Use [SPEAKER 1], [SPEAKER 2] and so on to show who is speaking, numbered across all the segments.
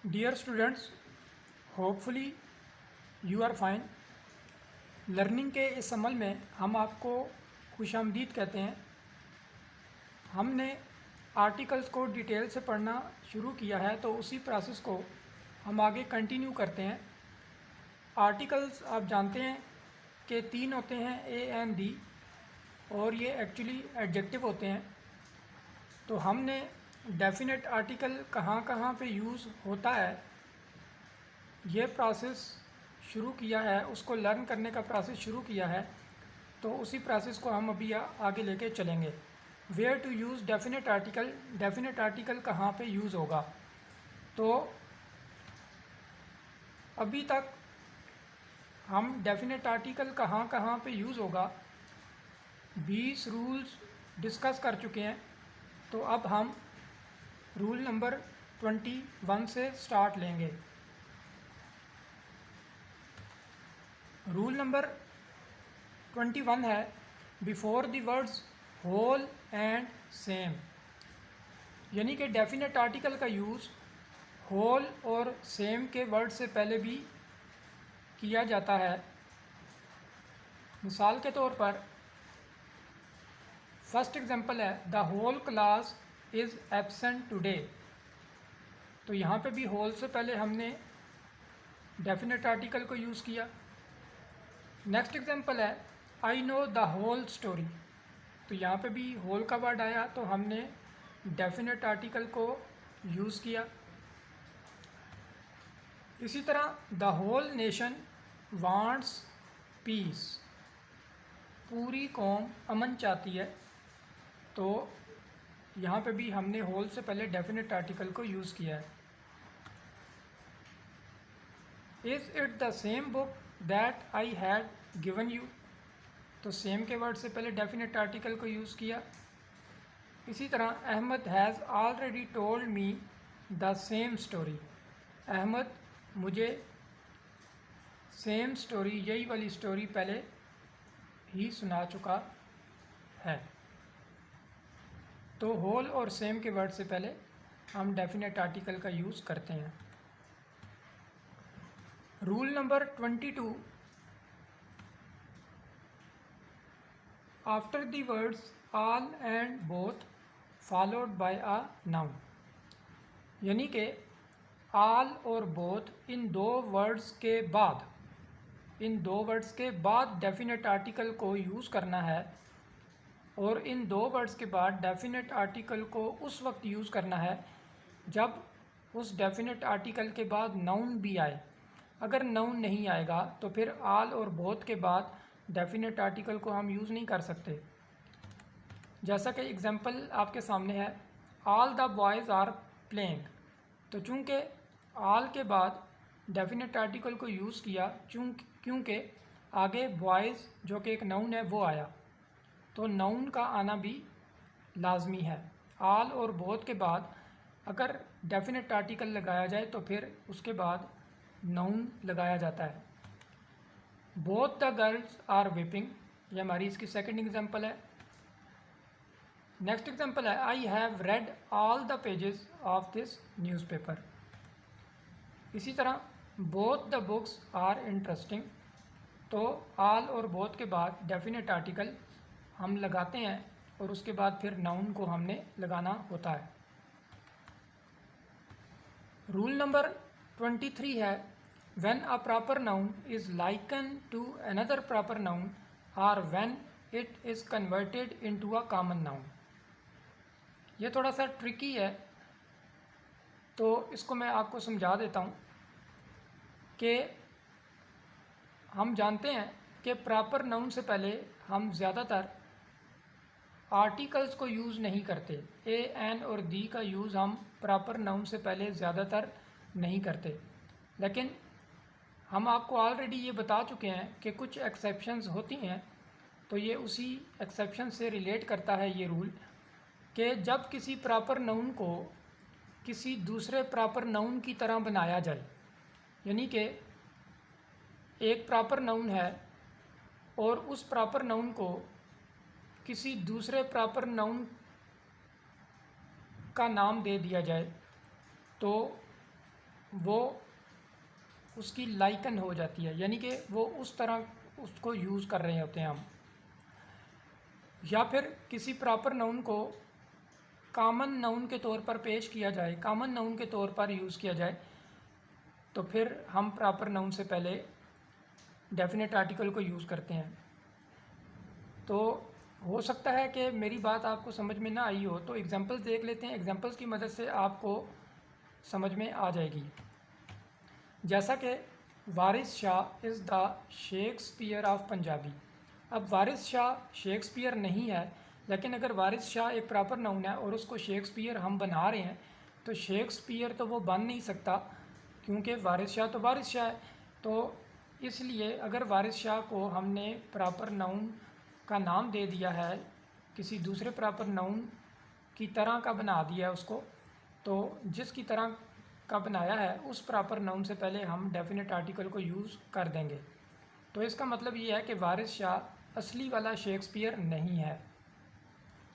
[SPEAKER 1] Dear students, hopefully you are fine. Learning के इस अमल में हम आपको खुशामदीद कहते हैं। हमने आर्टिकल्स को डिटेल से पढ़ना शुरू किया है, तो उसी प्रोसेस को हम आगे कंटिन्यू करते हैं। आर्टिकल्स आप जानते हैं कि 3 होते हैं, ए एंड दी, और ये एक्चुअली एडजेक्टिव होते हैं। तो हमने डेफिनेट आर्टिकल कहाँ कहाँ पे यूज़ होता है ये प्रोसेस शुरू किया है, उसको लर्न करने का प्रोसेस शुरू किया है। तो उसी प्रोसेस को हम अभी आगे लेके चलेंगे। Where to use definite article, definite article कहाँ पे यूज़ होगा। तो अभी तक हम डेफिनेट आर्टिकल कहाँ कहाँ पे यूज़ होगा 20 रूल्स डिस्कस कर चुके हैं। तो अब हम रूल नंबर 21 से स्टार्ट लेंगे। रूल नंबर 21 है, before the words whole and same, यानी कि डेफिनेट आर्टिकल का यूज़ होल और सेम के वर्ड से पहले भी किया जाता है। मिसाल के तौर पर फर्स्ट एग्जांपल है, the whole class is absent today. तो यहाँ पे भी होल से पहले हमने डेफिनेट आर्टिकल को यूज़ किया। नेक्स्ट एग्जांपल है, I know the whole story. तो यहाँ पे भी होल का वर्ड आया, तो हमने डेफिनेट आर्टिकल को यूज़ किया। इसी तरह the whole nation wants peace, पूरी कौम अमन चाहती है। तो यहाँ पे भी हमने होल से पहले डेफिनेट आर्टिकल को यूज़ किया है। Is it the same book that I had given you. तो सेम के वर्ड से पहले डेफिनेट आर्टिकल को यूज़ किया। इसी तरह Ahmad has already told me the same story. Ahmad मुझे सेम स्टोरी, यही वाली स्टोरी पहले ही सुना चुका है। तो होल और सेम के वर्ड से पहले हम डेफिनेट आर्टिकल का यूज़ करते हैं। Rule number 22, after the words all and both followed by a noun, यानी कि ऑल और बोथ इन दो वर्ड्स के बाद डेफिनेट आर्टिकल को यूज़ करना है। और इन दो वर्ड्स के बाद डेफिनेट आर्टिकल को उस वक्त यूज़ करना है जब उस डेफिनेट आर्टिकल के बाद नाउन भी आए। अगर नाउन नहीं आएगा तो फिर ऑल और बोथ के बाद डेफिनेट आर्टिकल को हम यूज़ नहीं कर सकते। जैसा कि एग्जांपल आपके सामने है, all the boys are playing. तो चूँकि ऑल के बाद डेफिनेट आर्टिकल को यूज़ किया, क्योंकि आगे बॉयज़ जो कि एक नाउन है वो आया, तो नाउन का आना भी लाजमी है। ऑल और बोथ के बाद अगर डेफिनेट आर्टिकल लगाया जाए तो फिर उसके बाद नाउन लगाया जाता है। Both the girls are weeping, ये हमारी इसकी सेकंड एग्जांपल है। नेक्स्ट एग्जांपल है, I have read all the pages of this newspaper. इसी तरह both the books are interesting. तो ऑल और बोथ के बाद डेफिनेट आर्टिकल हम लगाते हैं और उसके बाद फिर नाउन को हमने लगाना होता है। रूल नंबर 23 है, when a proper noun is likened to another proper noun और when it is converted into a common noun. ये थोड़ा सा ट्रिकी है, तो इसको मैं आपको समझा देता हूँ कि हम जानते हैं कि प्रॉपर नाउन से पहले हम ज़्यादातर आर्टिकल्स को यूज़ नहीं करते। ए, एन और दी का यूज़ हम प्रॉपर नाउन से पहले ज़्यादातर नहीं करते। लेकिन हम आपको ऑलरेडी ये बता चुके हैं कि कुछ एक्सेप्शंस होती हैं, तो ये उसी एक्सेप्शन से रिलेट करता है ये रूल, कि जब किसी प्रॉपर नाउन को किसी दूसरे प्रॉपर नाउन की तरह बनाया जाए, यानी कि एक प्रॉपर नाउन है और उस प्रॉपर नाउन को किसी दूसरे प्रॉपर नाउन का नाम दे दिया जाए, तो वो उसकी लाइकन हो जाती है, यानी कि वो उस तरह उसको यूज़ कर रहे होते हैं हम। या फिर किसी प्रॉपर नाउन को कॉमन नाउन के तौर पर पेश किया जाए, कॉमन नाउन के तौर पर यूज़ किया जाए, तो फिर हम प्रॉपर नाउन से पहले डेफिनेट आर्टिकल को यूज़ करते हैं। तो हो सकता है कि मेरी बात आपको समझ में ना आई हो, तो एग्जांपल्स देख लेते हैं। एग्जांपल्स की मदद से आपको समझ में आ जाएगी। जैसा कि Waris Shah is the Shakespeare of Punjabi. अब वारिस शाह शेक्सपियर नहीं है, लेकिन अगर वारिस शाह एक प्रॉपर नाउन है और उसको शेक्सपियर हम बना रहे हैं, तो शेक्सपियर तो वो बन नहीं सकता, क्योंकि वारिस शाह तो वारिस शाह है। तो इसलिए अगर वारिस शाह को हमने प्रॉपर नाउन का नाम दे दिया है, किसी दूसरे प्रॉपर नाउन की तरह का बना दिया है उसको, तो जिसकी तरह का बनाया है उस प्रॉपर नाउन से पहले हम डेफिनेट आर्टिकल को यूज़ कर देंगे। तो इसका मतलब ये है कि वारिस शाह असली वाला शेक्सपियर नहीं है,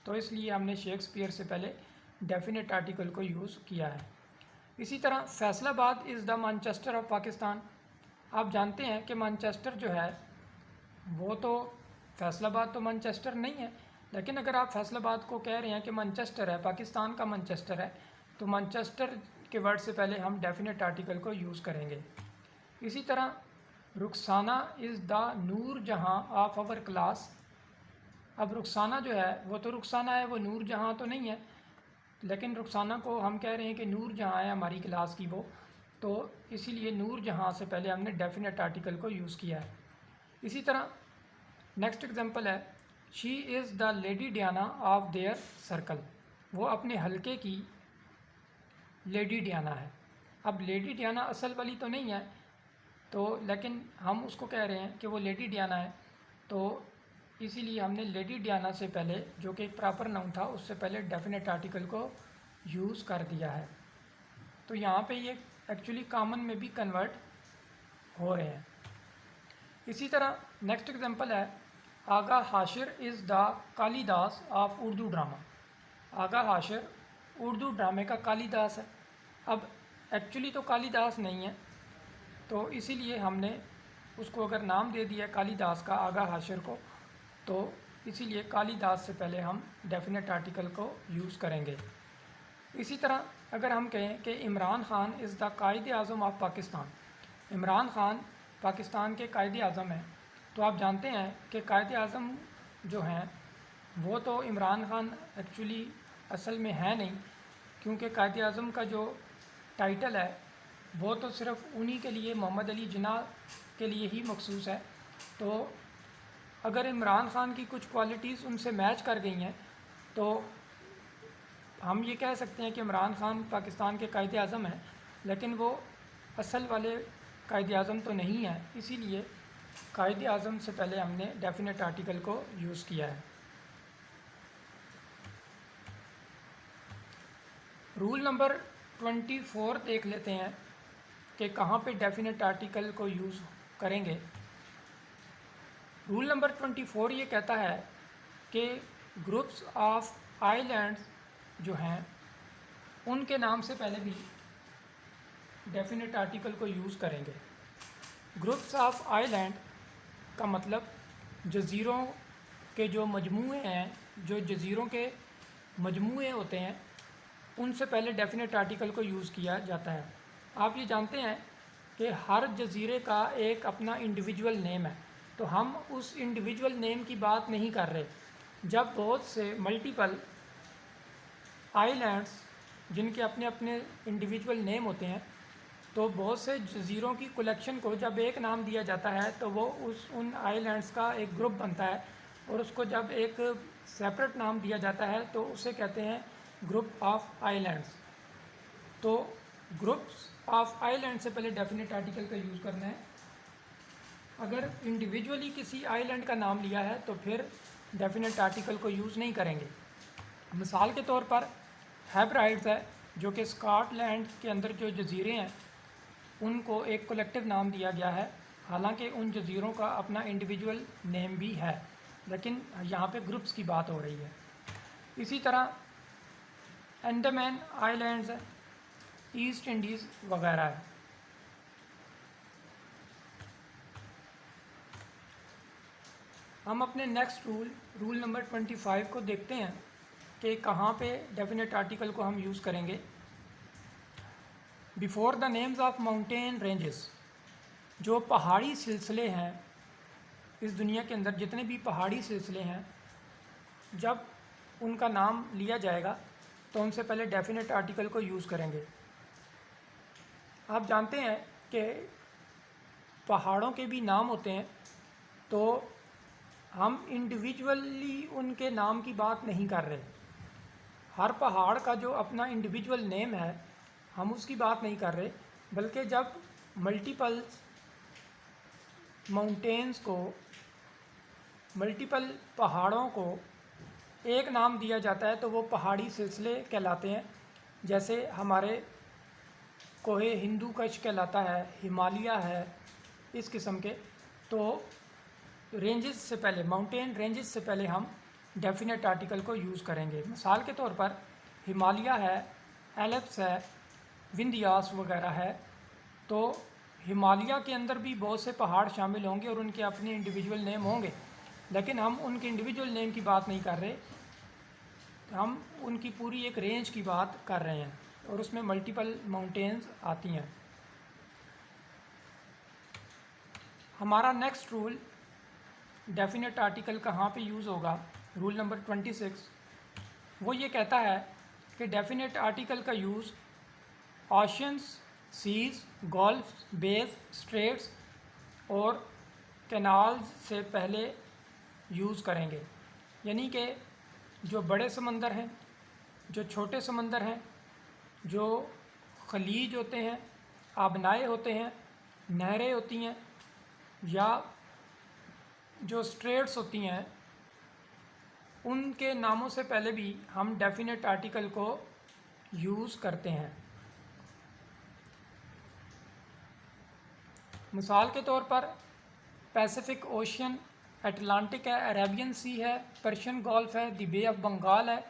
[SPEAKER 1] तो इसलिए हमने शेक्सपियर से पहले डेफिनेट आर्टिकल को यूज़ किया है। इसी तरह Faisalabad is the Manchester of Pakistan. आप जानते हैं कि मैनचेस्टर जो है वो तो, फैसलाबाद तो मैनचेस्टर नहीं है, लेकिन अगर आप फैसलाबाद को कह रहे हैं कि मैनचेस्टर है, पाकिस्तान का मैनचेस्टर है, तो मैनचेस्टर के वर्ड से पहले हम डेफिनेट आर्टिकल को यूज़ करेंगे। इसी तरह रुखसाना इज़ द नूर जहाँ ऑफ आवर क्लास। अब रुखसाना जो है वो तो रुखसाना है, वो नूर जहाँ तो नहीं है, लेकिन रुखसाना को हम कह रहे हैं कि नूर जहाँ है हमारी क्लास की वो, तो इसीलिए नूर जहाँ से पहले हमने डेफिनेट आर्टिकल को यूज़ किया है। इसी तरह नेक्स्ट एग्जांपल है, she is the lady Diana of their circle. वो अपने हलके की लेडी डियाना है। अब लेडी डियाना असल वाली तो नहीं है, तो लेकिन हम उसको कह रहे हैं कि वो लेडी डियाना है, तो इसीलिए हमने लेडी डियाना से पहले, जो कि एक प्रॉपर नाउन था, उससे पहले डेफिनेट आर्टिकल को यूज़ कर दिया है। तो यहाँ पे ये एक्चुअली कॉमन में भी कन्वर्ट हो रहे हैं। इसी तरह नेक्स्ट एग्जांपल है, Agha Hashr is the Kalidas of Urdu drama. Agha Hashr Urdu ड्रामे का कालिदास है। अब एक्चुअली तो कालिदास नहीं है, तो इसीलिए हमने उसको अगर नाम दे दिया कालिदास का, आगा हाशिर को, तो इसीलिए कालिदास से पहले हम डेफिनेट आर्टिकल को यूज़ करेंगे। इसी तरह अगर हम कहें कि Imran Khan is the Quaid Azam of Pakistan. Imran Khan Pakistan के कायद आज़म हैं, तो आप जानते हैं कि कायद आज़म जो हैं वो तो इमरान ख़ान एक्चुअली असल में है नहीं, क्योंकि कायद आज़म का जो टाइटल है वो तो सिर्फ़ उन्हीं के लिए, मोहम्मद अली जिन्ना के लिए ही मखसूस है। तो अगर इमरान ख़ान की कुछ क्वालिटीज़ उनसे मैच कर गई हैं, तो हम ये कह सकते हैं कि इमरान ख़ान पाकिस्तान के कायद आज़म हैं, लेकिन वो असल वाले कायद आज़म तो नहीं है। इसीलिए कायद आज़म से पहले हमने डेफिनेट आर्टिकल को यूज़ किया है। रूल नंबर 24 देख लेते हैं कि कहाँ पे डेफिनेट आर्टिकल को यूज़ करेंगे। रूल नंबर 24 ये कहता है कि ग्रुप्स ऑफ आइलैंड्स जो हैं उनके नाम से पहले भी डेफिनेट आर्टिकल को यूज़ करेंगे। ग्रुप्स ऑफ आइलैंड का मतलब जज़ीरों के जो मजमूए हैं, जो जज़ीरों के मजमूए होते हैं, उनसे पहले डेफिनेट आर्टिकल को यूज़ किया जाता है। आप ये जानते हैं कि हर जज़ीरे का एक अपना इंडिविजुअल नेम है, तो हम उस इंडिविजुअल नेम की बात नहीं कर रहे। जब बहुत से मल्टीपल आइलैंड्स जिनके अपने अपने इंडिविजुअल नेम होते हैं, तो बहुत से जज़ीरों की कलेक्शन को जब एक नाम दिया जाता है तो वो उन आइलैंड्स का एक ग्रुप बनता है, और उसको जब एक सेपरेट नाम दिया जाता है तो उसे कहते हैं ग्रुप ऑफ आइलैंड्स। तो ग्रुप्स ऑफ आइलैंड से पहले डेफिनेट आर्टिकल का यूज़ करना है। अगर इंडिविजुअली किसी आइलैंड का नाम लिया है तो फिर डेफिनेट आर्टिकल को यूज़ नहीं करेंगे। मिसाल के तौर पर हेब्राइड्स है, जो कि स्कॉटलैंड के अंदर जो जज़ीरे हैं उनको एक कलेक्टिव नाम दिया गया है, हालांकि उन जज़ीरों का अपना इंडिविजुअल नेम भी है, लेकिन यहाँ पे ग्रुप्स की बात हो रही है। इसी तरह अंडमान आइलैंड्स है, ईस्ट इंडीज़ वगैरह है। हम अपने नेक्स्ट रूल नंबर 25 को देखते हैं कि कहाँ पे डेफिनेट आर्टिकल को हम यूज़ करेंगे। Before the names of mountain ranges, जो पहाड़ी सिलसिले हैं इस दुनिया के अंदर, जितने भी पहाड़ी सिलसिले हैं, जब उनका नाम लिया जाएगा तो उनसे पहले डेफिनेट आर्टिकल को यूज़ करेंगे। आप जानते हैं कि पहाड़ों के भी नाम होते हैं, तो हम इंडिविजुअली उनके नाम की बात नहीं कर रहे। हर पहाड़ का जो अपना इंडिविजुअल नेम है, हम उसकी बात नहीं कर रहे, बल्कि जब मल्टीपल माउंटेन्स को, मल्टीपल पहाड़ों को एक नाम दिया जाता है तो वो पहाड़ी सिलसिले कहलाते हैं। जैसे हमारे कोहे हिंदू कश कहलाता है, हिमालय है, इस किस्म के। तो रेंजेस से पहले, माउंटेन रेंजेस से पहले हम डेफिनेट आर्टिकल को यूज़ करेंगे। मिसाल के तौर पर हिमालय है, एल्प्स है, विंध्यास वगैरह है। तो हिमालय के अंदर भी बहुत से पहाड़ शामिल होंगे और उनके अपने इंडिविजुअल नेम होंगे, लेकिन हम उनके इंडिविजुअल नेम की बात नहीं कर रहे, हम उनकी पूरी एक रेंज की बात कर रहे हैं और उसमें मल्टीपल माउंटेन्स आती हैं। हमारा नेक्स्ट रूल डेफिनेट आर्टिकल कहाँ पे यूज़ होगा, रूल नंबर 26, वो ये कहता है कि डेफिनेट आर्टिकल का use oceans, seas, gulf, bays, straits और कैनाल्स से पहले यूज़ करेंगे। यानी कि जो बड़े समंदर हैं, जो छोटे समंदर हैं, जो खलीज होते हैं, आबनाएँ होते हैं, नहरें होती हैं, या जो स्ट्रेट्स होती हैं, उनके नामों से पहले भी हम डेफिनेट आर्टिकल को यूज़ करते हैं। मिसाल के तौर पर पैसिफिक ओशन, अटलांटिक है, अरेबियन सी है, पर्शियन गल्फ है, द बे ऑफ बंगाल है,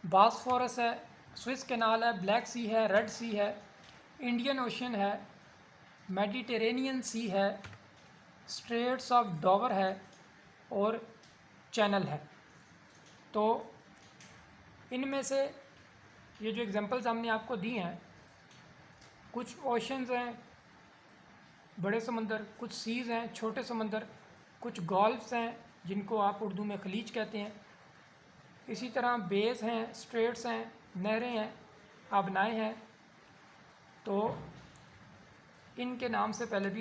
[SPEAKER 1] बॉस्फोरस है, स्विस कैनाल है, ब्लैक सी है, रेड सी है, इंडियन ओशन है, मेडिटेरेनियन सी है, स्ट्रेट्स ऑफ डोवर है और चैनल है। तो इनमें से ये जो एग्जांपल्स हमने आपको दी हैं, कुछ ओशंस हैं, बड़े समंदर, कुछ सीज़ हैं, छोटे समंदर, कुछ गल्फ्स हैं जिनको आप उर्दू में खलीज कहते हैं, इसी तरह बेस हैं, स्ट्रेट्स हैं, नहरें हैं, आबनाएँ हैं। तो इनके नाम से पहले भी